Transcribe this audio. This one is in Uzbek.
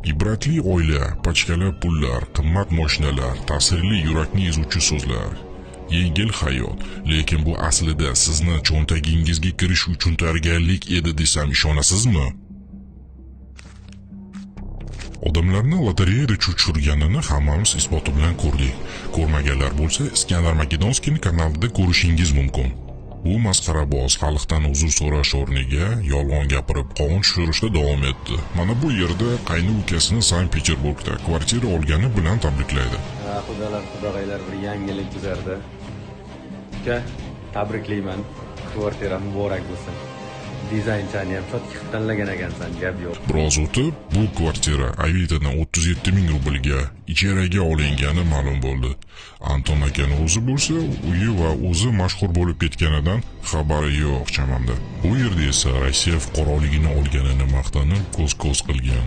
Ibratli oila, pachkalab pullar, qimmat mashinalar, ta'sirli yurakni ezuvchi so'zlar. Yengil hayot, lekin bu aslida sizni cho'ntagingizga kirish uchun tayyorgarlik edi desam ishonasizmi? Odamlarni lotereyada cho'chirganini hammamiz isboti bilan ko'rdik. Ko'rmaganlar bo'lsa, Iskandar Makedonskiyning kanalida ko'rishingiz mumkin. Bu masxaraboz xalqdan uzr so'rash o'rniga yolg'on gapirib qovun tushirishda davom etdi. Mana bu yerda qayni ukasini Sankt-Peterburgda kvartira olgani bilan tabriklaydi. Xudolar bir yangilik buzardi. Uka, tabriklayman. Kvartira muborak bo'lsin. Dizaynchani ham sotib tanlagan ekansan, gap yo'q. Biroz o'tib, bu kvartira Avitodan 37 ming rublga ijaraga olingani ma'lum bo'ldi. Anton akani o'zi bo'lsa, uyi va o'zi mashhur bo'lib ketganidan xabari yo'q chamamda. Bu yerda esa Rossiya fuqaroligini olganini maqtanib ko'z-ko'z qilgan.